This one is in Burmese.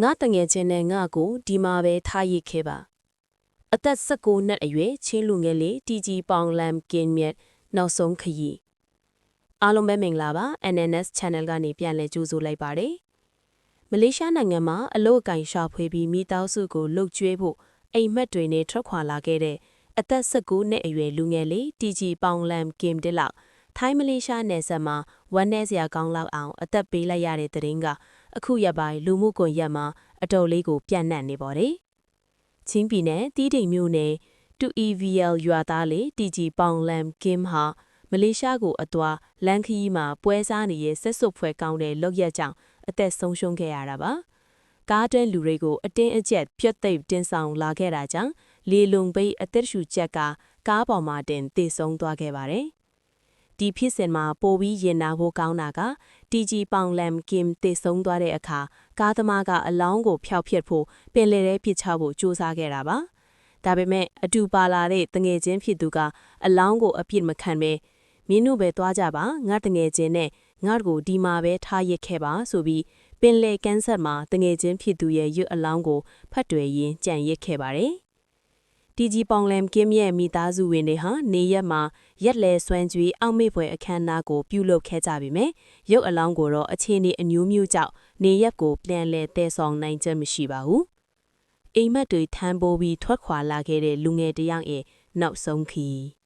ငါတငယ်ချင်းနဲ့ငါကိုဒီမှာပဲထားရစ်ခဲ့ပါအသက်19နှစ်အရွယ်ချင်းလူငယ်လေးတီဂျီပေါင်လမ်ကင်မြက်နောက်ဆုံးခရီးအားလုံးပဲမင်္ဂလာပါ NNS Channel ကနေပြန်လည်ကြိုဆိုလိုက်ပါတယ်မလေးရှားနိုင်ငံမှာအလို့အကင်ရှာဖွေပြီးမိသားစုကိုလှုပ်ကြွေးဖို့အိမ်မက်တွေနဲ့ထွက်ခွာလာခဲ့တဲ့အသက်19နှစ်အရွယ်လူငယ်လေးတီဂျီပေါင်လမ်ကင်တက်လောက်ထိုင်းမလေးရှားနယ်စပ်မှာဝမ်းနည်းစရာကောင်းလောက်အောင်အသက်ပေးလိုက်ရတဲ့တဲ့င်းကအခုရပိုင်းလူမှုကွန်ရက်မှာအတော်လေးကိုပြန့်နှံ့နေပါတယ်။ချင်းပြည်နယ်တီးတိမ်မြို့နယ် 2EVL ရွာသားလေးတီဂျီပေါင်လမ်ကင်ဟာမလေးရှားကိုအသွာလန်ခီးမှာပွဲစားနေရဲ့ဆက်စုပ်ဖွဲ့ကောင်းတဲ့လောက်ရက်ကြောင့်အသက်ဆုံးရှုံးခဲ့ရတာပါ။ကားတွဲလူတွေကိုအတင်းအကျပ်ပြတ်သိပ်တင်ဆောင်လာခဲ့တာကြောင့်လေလုံပိတ်အသက်ရှူချက်ကကားပေါ်မှာတင်သေဆုံးသွားခဲ့ပါတယ်။ဒီဖြစ်စဉ်မှာပိုပြီးရင်နာဖို့ကောင်းတာကတီဂျီပေါင်လမ်ကင်သေဆုံးသွားတဲ့အခါကားသမားကအလောင်းကိုဖျောက်ဖျက်ဖို့ပင်လယ်ထဲပစ်ချဖို့ကြိုးစားခဲ့တာပါ။ဒါပေမဲ့အတူပါလာတဲ့တငယ်ချင်းဖြစ်သူကအလောင်းကိုအပြစ်မခံပဲမင်းတို့ပဲသွားကြပါငါတငယ်ချင်းနဲ့ငါ့ကိုဒီမှာပဲထားရစ်ခဲ့ပါဆိုပြီးပင်လယ်ကမ်းဆက်မှာတငယ်ချင်းဖြစ်သူရဲ့ရွတ်အလောင်းကိုဖတ်တွယ်ရင်းကြံရစ်ခဲ့ပါတယ်။တီဂျီပေါင်လမ်ကင်ရဲ့မိသားစုဝင်တွေဟာနေရက်မှာရက်လဲဆွမ်းကြွေးအောက်မေ့ဖွယ်အခမ်းအနားကိုပြုလုပ်ခဲ့ကြပြီမယ်ရုပ်အလောင်းကိုတော့အခြေအနေအမျိုးမျိုးကြောင့်နေရက်ကိုပြန်လဲတည်ဆောင်နိုင်ချက်မရှိပါဘူးအိမ်မက်တွေထမ်းပိုးပြီးထွက်ခွာလာခဲ့တဲ့လူငယ်တယောက်ရဲ့နောက်ဆုံးခီး